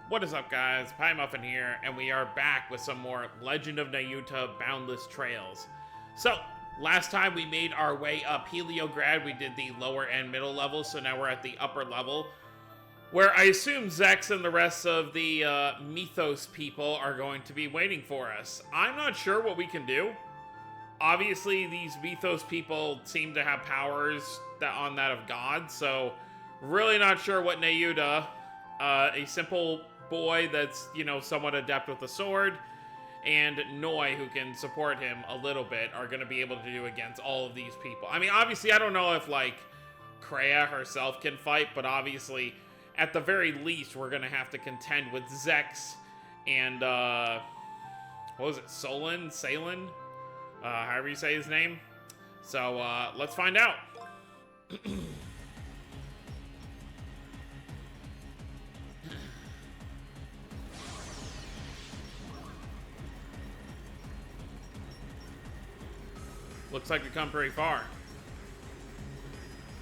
What is up, guys? Pie Muffin here, and we are back with some more Legend of Nayuta Boundless Trails. So, last time we made our way up Heliograd, we did the lower and middle levels, so now we're at the upper level, where I assume Zex and the rest of the Mythos people are going to be waiting for us. I'm not sure what we can do. Obviously, these Mythos people seem to have powers on that of God, so really not sure what Nayuta, a simple boy that's, you know, somewhat adept with the sword, and Noi, who can support him a little bit, are going to be able to do against all of these people. I mean, obviously, I don't know if, like, Kreia herself can fight, but obviously, at the very least, we're going to have to contend with Zex and, what was it, Salen? However you say his name. So, let's find out. Looks like we've come pretty far.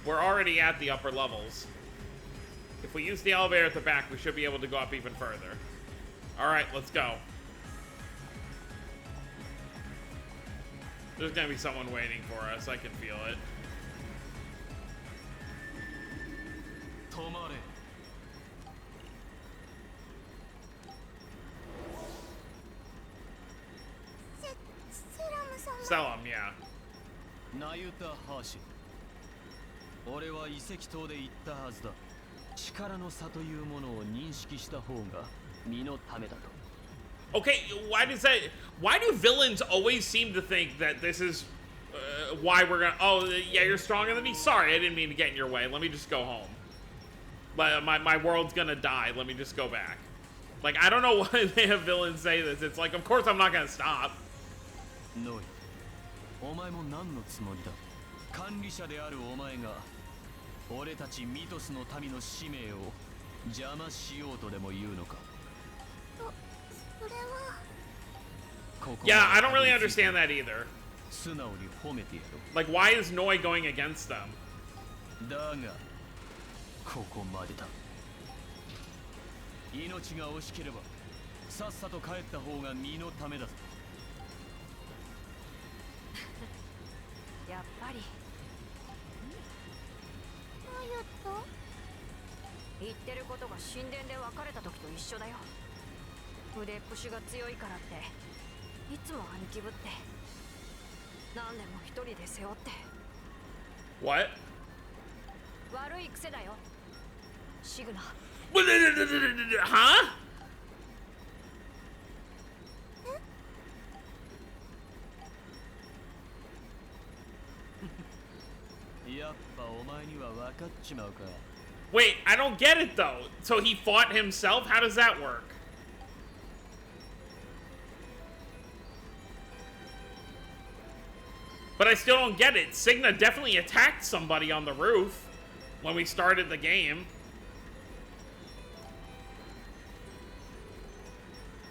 We're already at the upper levels. If we use the elevator at the back, we should be able to go up even further. Alright, let's go. There's gonna be someone waiting for us, I can feel it. Selam, yeah. Nayuta Hashi. 俺は遺跡島で言ったはずだ。力の差というものを認識した方が身のためだと。Okay, why do villains always seem to think that this is why we're gonna, oh, yeah, you're stronger than me? Sorry, I didn't mean to get in your way. Let me just go home. My world's gonna die. Let me just go back. Like, I don't know why they have villains say this. It's like, of course I'm not gonna stop. Noi, お前も何のつもりだ。管理者であるお前が俺たちミトスの民の使命を邪魔しようとでも言うのか。それは Yeah, I don't really understand that either. 素直に褒めてやろう。 Like, why is Noi going against them? だがここまでだ。命が惜しければさっさと帰った方が身のためだぞ。やっぱりナユト言ってることが神殿で別れた時と一緒だよ。腕っぷしが強いからっていつも兄貴ぶって何でも一人で背負って。 What? 悪い癖だよシグナ。 Huh? やっぱお前には分かっちまうか。 Wait, I don't get it though. So he fought himself? How does that work? But I still don't get it. Signa definitely attacked somebody on the roof when we started the game.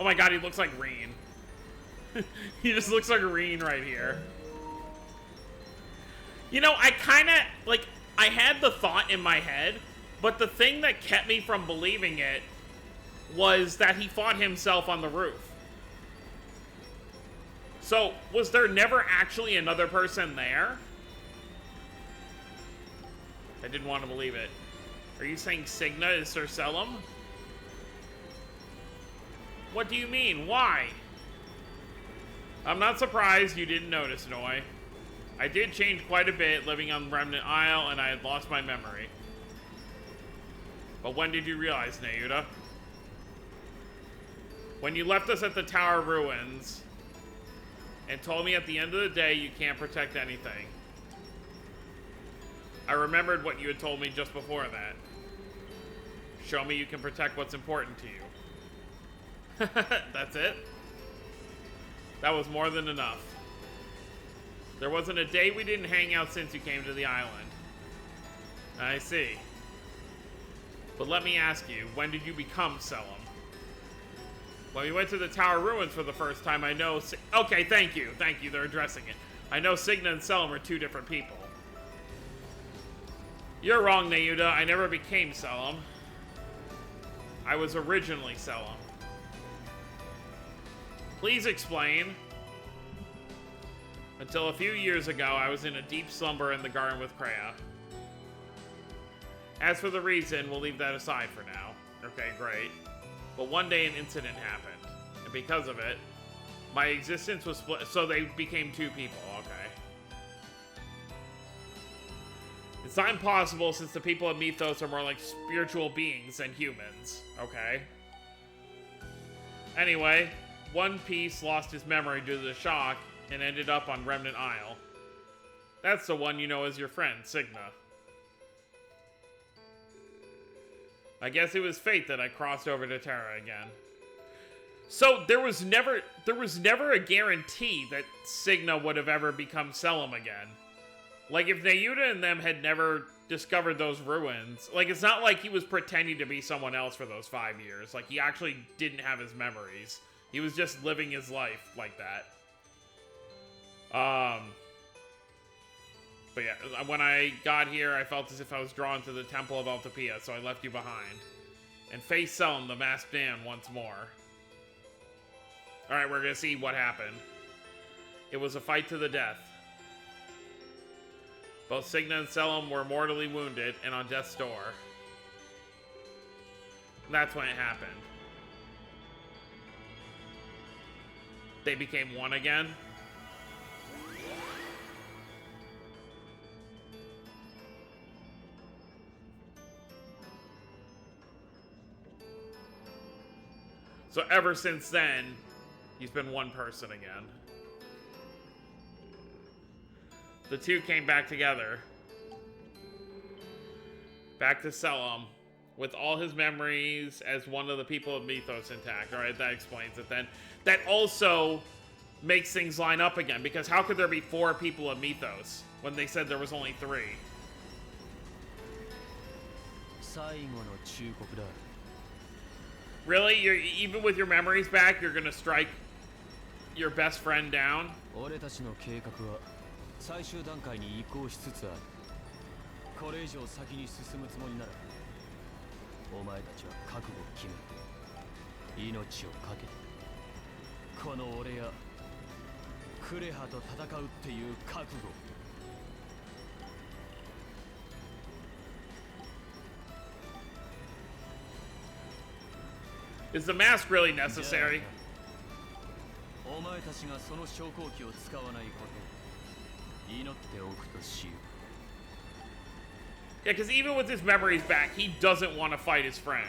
Oh my god, he looks like Reen. He just looks like Reen right here. You know, I kind of, like, I had the thought in my head, but the thing that kept me from believing it was that he fought himself on the roof. So, was there never actually another person there? I didn't want to believe it. Are you saying Signa is Sir Selam? What do you mean? Why? I'm not surprised you didn't notice, Noi. I did change quite a bit living on Remnant Isle, and I had lost my memory. But when did you realize, Nayuta? When you left us at the Tower Ruins, and told me at the end of the day you can't protect anything. I remembered what you had told me just before that. Show me you can protect what's important to you. That's it? That was more than enough. There wasn't a day we didn't hang out since you came to the island. I see. But let me ask you, when did you become Selam? When we went to the Tower Ruins for the first time, I know... Okay, thank you, they're addressing it. I know Signa and Selam are two different people. You're wrong, Nayuta, I never became Selam. I was originally Selam. Please explain. Until a few years ago, I was in a deep slumber in the garden with Kreia. As for the reason, we'll leave that aside for now. Okay, great. But one day an incident happened, and because of it, my existence was split, so they became two people, okay. It's not impossible since the people of Mythos are more like spiritual beings than humans, okay. Anyway, One Piece lost his memory due to the shock and ended up on Remnant Isle. That's the one you know as your friend, Signa. I guess it was fate that I crossed over to Terra again. So there was never a guarantee that Signa would have ever become Selam again. Like if Nayuta and them had never discovered those ruins, like it's not like he was pretending to be someone else for those 5 years. Like he actually didn't have his memories. He was just living his life like that. But yeah, when I got here, I felt as if I was drawn to the Temple of Altopia, so I left you behind. And faced Selam, the masked man, once more. Alright, we're gonna see what happened. It was a fight to the death. Both Signa and Selam were mortally wounded and on death's door. And that's when it happened. They became one again. So ever since then, he's been one person again. The two came back together. Back to Selam. With all his memories as one of the people of Mythos intact. Alright, that explains it then. That also makes things line up again. Because how could there be 4 people of Mythos when they said there was only 3? Really? You're, even with your memories back, you're gonna strike your best friend down? 最終段階に移行しつつある。これ以上先に進むつもりなら、お前たちは覚悟を決めて、命を懸けて、この俺やクレハと戦うっていう覚悟。Is the mask really necessary? お前たちがその昇降機を使わないことを。Yeah, because even with his memories back, he doesn't want to fight his friend.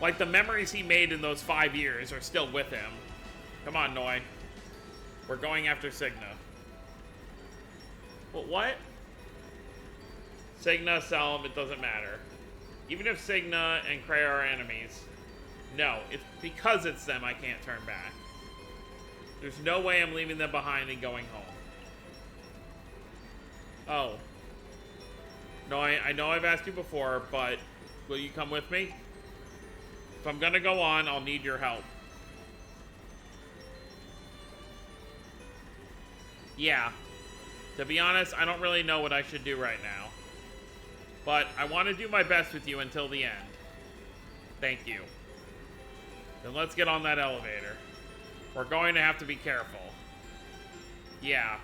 Like, the memories he made in those 5 years are still with him. Come on, Noi. We're going after Signa. Well, what? Signa, Selam, it doesn't matter. Even if Signa and Kreia are enemies. No, it's because it's them I can't turn back. There's no way I'm leaving them behind and going home. Oh. No, I know I've asked you before, but will you come with me? If I'm gonna go on, I'll need your help. Yeah. To be honest, I don't really know what I should do right now. But I want to do my best with you until the end. Thank you. Then let's get on that elevator. We're going to have to be careful. Yeah.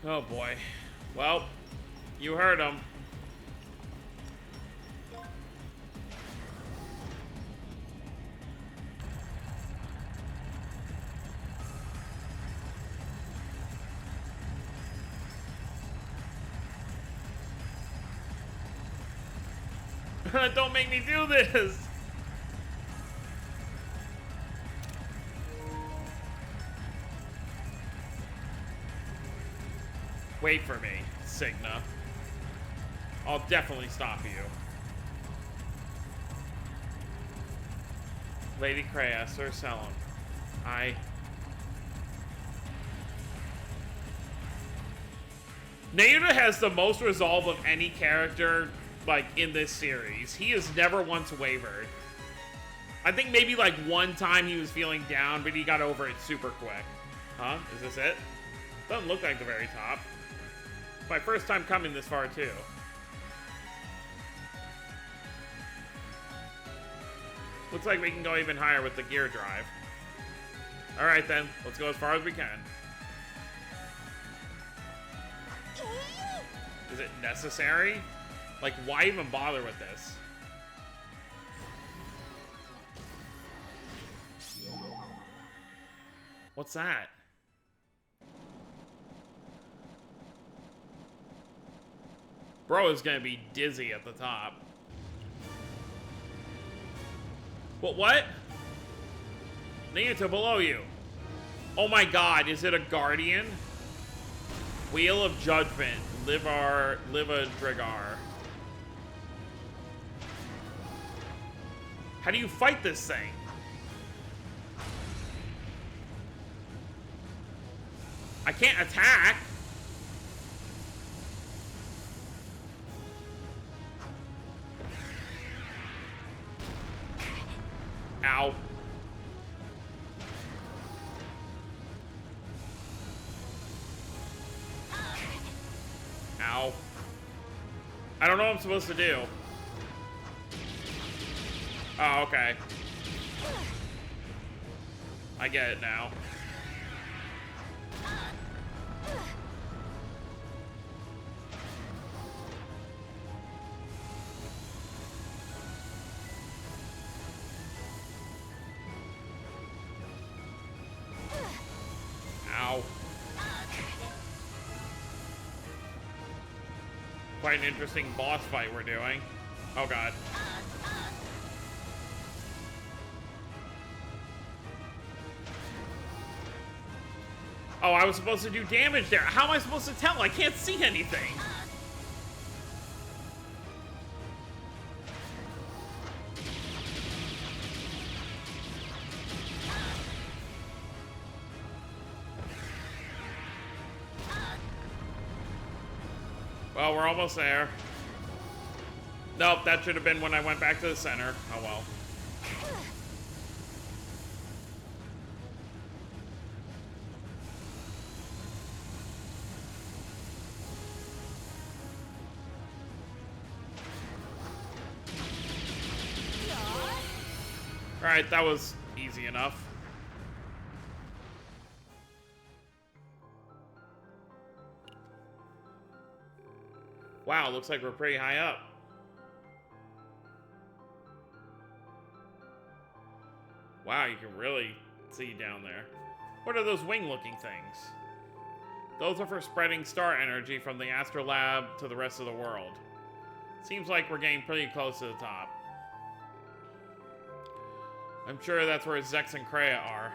Oh boy. Well, you heard him. Don't make me do this! Wait for me, Signa. I'll definitely stop you. Lady Kreia, Sir Selam. Nayuta has the most resolve of any character, like, in this series. He has never once wavered. I think maybe, like, one time he was feeling down, but he got over it super quick. Huh? Is this it? Doesn't look like the very top. It's my first time coming this far, too. Looks like we can go even higher with the gear drive. Alright then, let's go as far as we can. Is it necessary? Like, why even bother with this? What's that? Bro is gonna be dizzy at the top. What? Nayuta below you. Oh my god, is it a guardian? Wheel of Judgment. Liva Drigar. How do you fight this thing? I can't attack. Ow. Ow. I don't know what I'm supposed to do. Oh, okay. I get it now. Ow. Quite an interesting boss fight we're doing. Oh god. Oh, I was supposed to do damage there. How am I supposed to tell? I can't see anything. Well, we're almost there. Nope, that should have been when I went back to the center. Oh well. Alright, that was easy enough. Wow, looks like we're pretty high up. Wow, you can really see down there. What are those wing-looking things? Those are for spreading star energy from the astrolab to the rest of the world. Seems like we're getting pretty close to the top. I'm sure that's where Zex and Kreia are.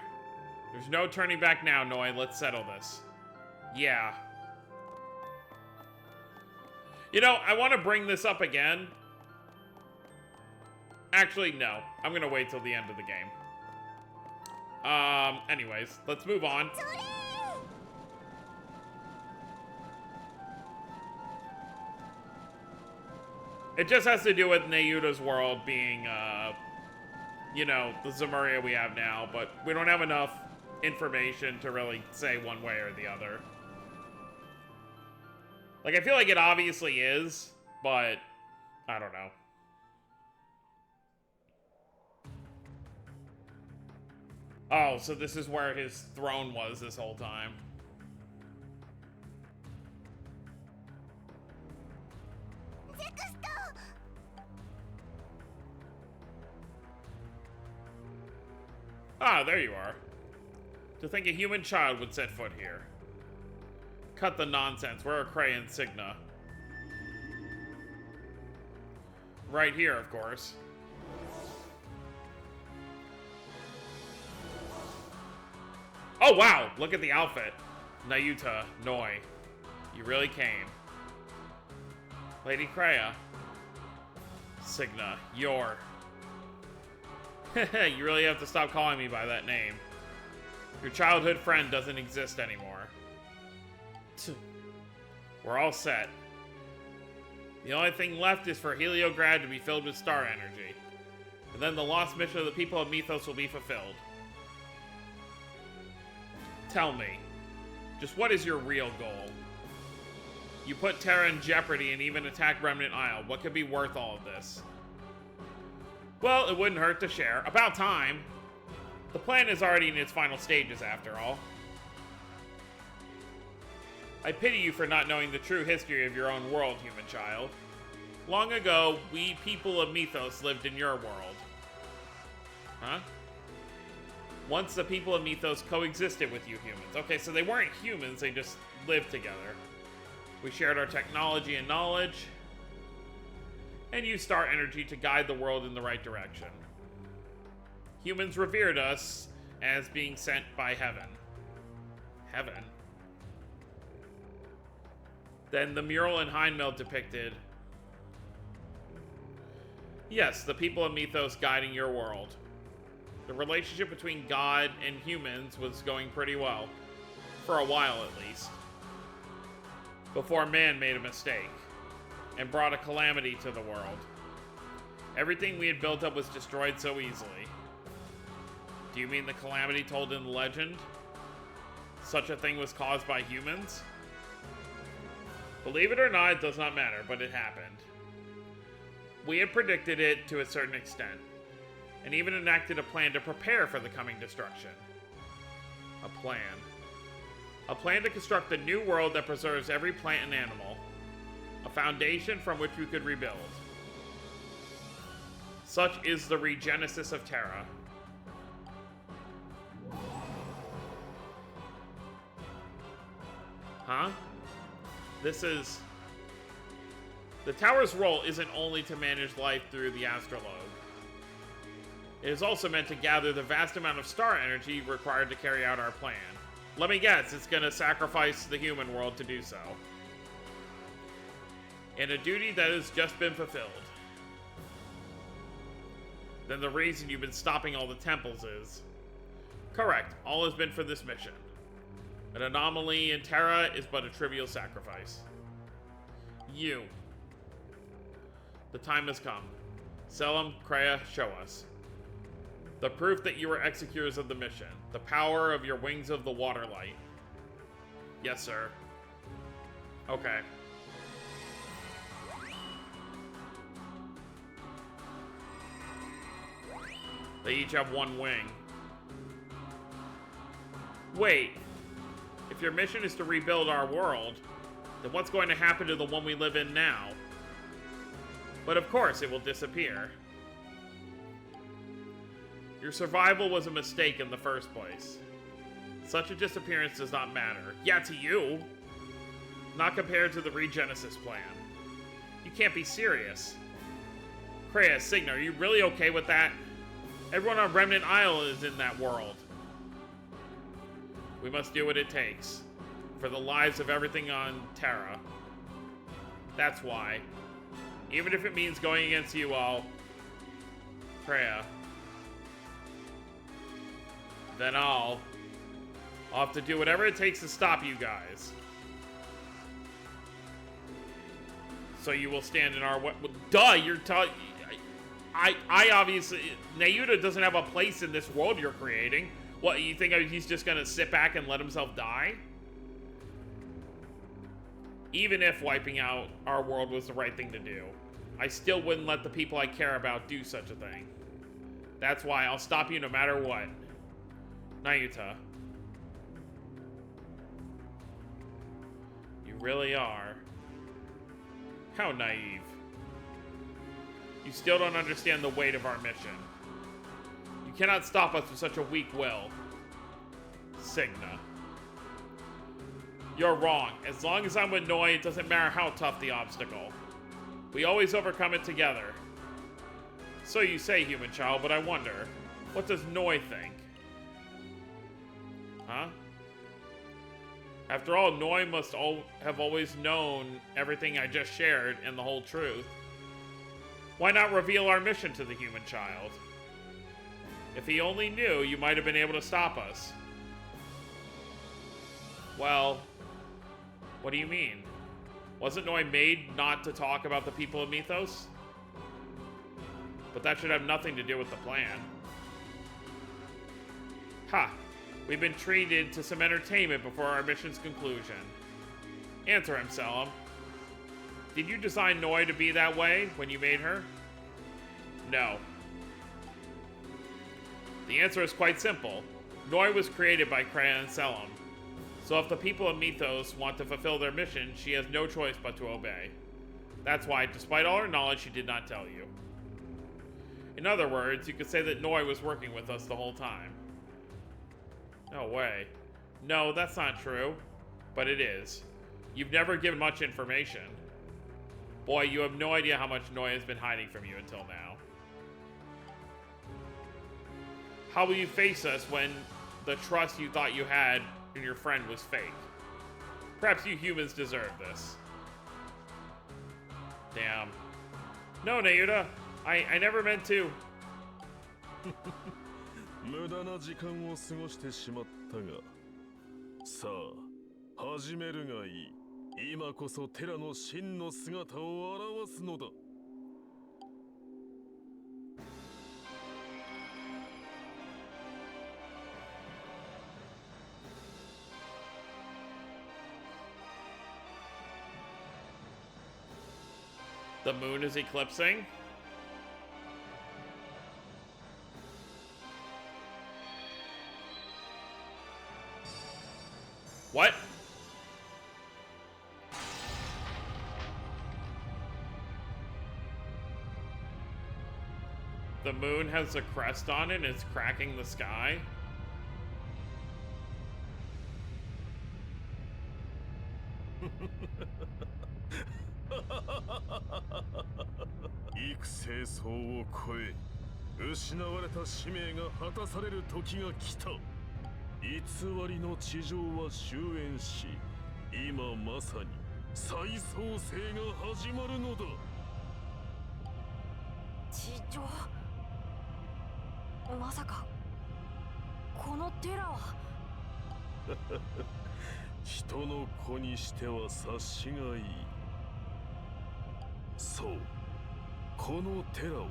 There's no turning back now, Noi. Let's settle this. Yeah. You know, I want to bring this up again. Actually, no. I'm going to wait till the end of the game. Anyways, let's move on. It just has to do with Nayuta's world being, you know, the Zemuria we have now, but we don't have enough information to really say one way or the other. Like, I feel like it obviously is, but I don't know. Oh, so this is where his throne was this whole time. Ah, there you are. To think a human child would set foot here. Cut the nonsense. Where are Kreia and Signa? Right here, of course. Oh, wow! Look at the outfit. Nayuta, Noi. You really came. Lady Kreia. Signa, you're... You really have to stop calling me by that name. Your childhood friend doesn't exist anymore. We're all set. The only thing left is for Heliograd to be filled with star energy. And then the lost mission of the people of Mythos will be fulfilled. Tell me, just what is your real goal? You put Terra in jeopardy and even attack Remnant Isle. What could be worth all of this? Well, it wouldn't hurt to share. About time. The plan is already in its final stages, after all. I pity you for not knowing the true history of your own world, human child. Long ago, we people of Mythos lived in your world. Huh? Once the people of Mythos coexisted with you humans. Okay, so they weren't humans, they just lived together. We shared our technology and knowledge, and used star energy to guide the world in the right direction. Humans revered us as being sent by heaven. Heaven? Then the mural in Hindmill depicted, yes, the people of Mythos guiding your world. The relationship between God and humans was going pretty well. For a while, at least. Before man made a mistake and brought a calamity to the world. Everything we had built up was destroyed so easily. Do you mean the calamity told in the legend? Such a thing was caused by humans? Believe it or not, it does not matter, but it happened. We had predicted it to a certain extent, and even enacted a plan to prepare for the coming destruction. A plan. A plan to construct a new world that preserves every plant and animal. A foundation from which we could rebuild. Such is the regenesis of Terra. Huh? This is... The tower's role isn't only to manage life through the astrologue. It is also meant to gather the vast amount of star energy required to carry out our plan. Let me guess, it's gonna sacrifice the human world to do so. And a duty that has just been fulfilled. Then the reason you've been stopping all the temples is... Correct, all has been for this mission. An anomaly in Terra is but a trivial sacrifice. You. The time has come. Selam, Kreia, show us. The proof that you are executors of the mission. The power of your wings of the water light. Yes, sir. Okay. They each have one wing. Wait. If your mission is to rebuild our world, then what's going to happen to the one we live in now? But of course, it will disappear. Your survival was a mistake in the first place. Such a disappearance does not matter. Yeah, to you. Not compared to the regenesis plan. You can't be serious. Kreia, Signa, are you really okay with that? Everyone on Remnant Isle is in that world. We must do what it takes. For the lives of everything on Terra. That's why. Even if it means going against you all. Kreia. Then I'll have to do whatever it takes to stop you guys. So you will stand in our way. Duh, you're I obviously... Nayuta doesn't have a place in this world you're creating. What, you think he's just gonna sit back and let himself die? Even if wiping out our world was the right thing to do, I still wouldn't let the people I care about do such a thing. That's why I'll stop you no matter what. Nayuta. You really are. How naive. You still don't understand the weight of our mission. You cannot stop us with such a weak will. Signa. You're wrong. As long as I'm with Noi, it doesn't matter how tough the obstacle. We always overcome it together. So you say, human child, but I wonder, what does Noi think? Huh? After all, Noi must have always known everything I just shared and the whole truth. Why not reveal our mission to the human child? If he only knew, you might have been able to stop us. Well, what do you mean? Wasn't Noi made not to talk about the people of Mythos? But that should have nothing to do with the plan. Ha! We've been treated to some entertainment before our mission's conclusion. Answer him, Selam. Did you design Noi to be that way when you made her? No. The answer is quite simple. Noi was created by Kreia and Selam. So if the people of Mythos want to fulfill their mission, she has no choice but to obey. That's why, despite all her knowledge, she did not tell you. In other words, you could say that Noi was working with us the whole time. No way. No, that's not true. But it is. You've never given much information. Boy, you have no idea how much Noi has been hiding from you until now. How will you face us when the trust you thought you had in your friend was fake? Perhaps you humans deserve this. Damn. No, Nayuta. I never meant to. 無駄な時間を過ごしてしまったが、さあ始めるがいい。今こそテラの真の姿を現すのだ。The moon is eclipsing. What? The moon has a crest on it and it's cracking the sky.幾世層を超え、失われた使命が果たされる時が来た。偽りの地上は終焉し、今まさに再創生が始まるのだ。地上、まさかこのテラは。人の子にしては察しがいい。そう、このテラは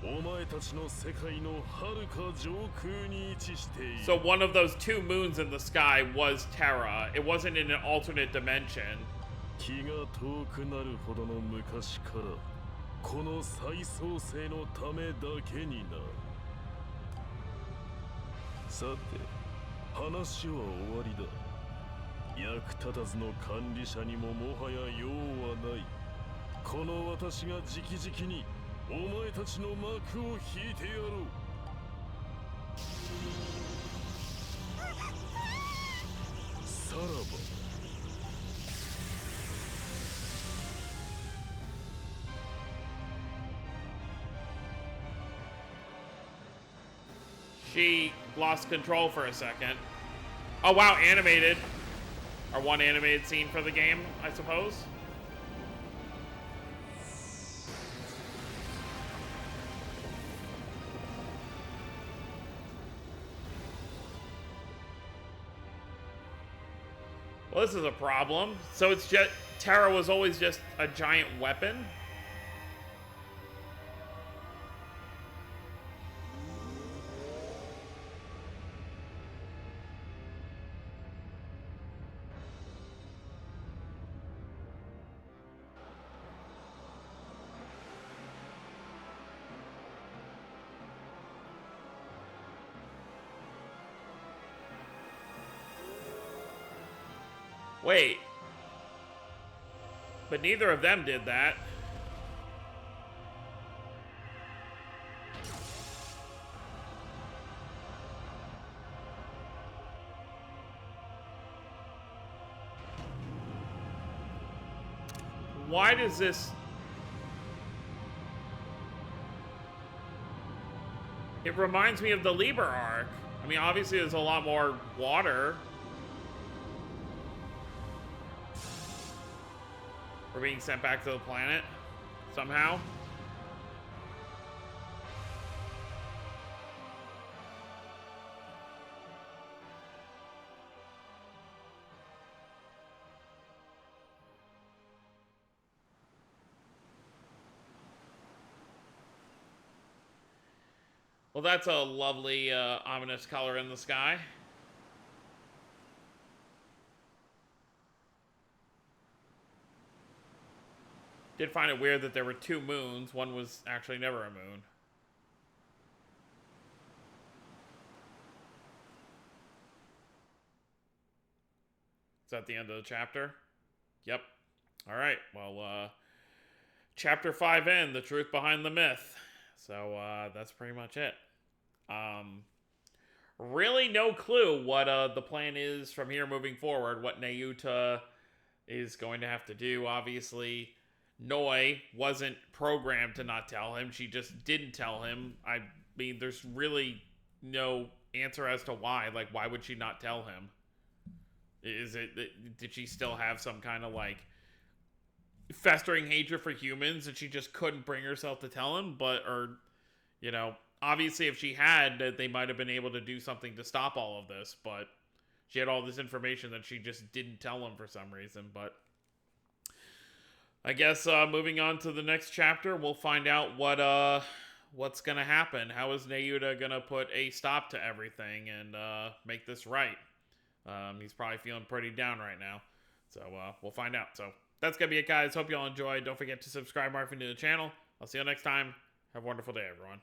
お前たちの世界の遥か上空に位置している。 So one of those two moons in the sky was Terra. It wasn't in an alternate dimension. 気が遠くなるほどの昔からこの再創生のためだけにな。さて、話は終わりだ。役立たずの管理者にももはや用はない。この私が直々にお前たちの幕を引いてやろう。さらば。She lost control for a second. Oh wow, animated. Or one animated scene for the game, I suppose. Well, this is a problem. So it's just Terra was always just a giant weapon? Wait. But neither of them did that. Why does this... It reminds me of the Liber arc. I mean, obviously there's a lot more water. We're being sent back to the planet somehow. Well, that's a lovely, ominous color in the sky. Did find it weird that there were two moons. One was actually never a moon. Is that the end of the chapter? Yep. All right. Well, chapter 5 in, the truth behind the myth. So that's pretty much it. Really no clue what the plan is from here moving forward, what Nayuta is going to have to do. Obviously, Noi wasn't programmed to not tell him. She just didn't tell him. I mean, there's really no answer as to why. Like, why would she not tell him? Did she still have some kind of, like, festering hatred for humans and she just couldn't bring herself to tell him? Obviously if she had, they might have been able to do something to stop all of this, but she had all this information that she just didn't tell him for some reason. But I guess moving on to the next chapter, we'll find out what's gonna happen. How is Nayuta gonna put a stop to everything and make this right? He's probably feeling pretty down right now, so we'll find out. So that's gonna be it, guys. Hope you all enjoyed. Don't forget to subscribe if you're new to the channel. I'll see you next time. Have a wonderful day, everyone.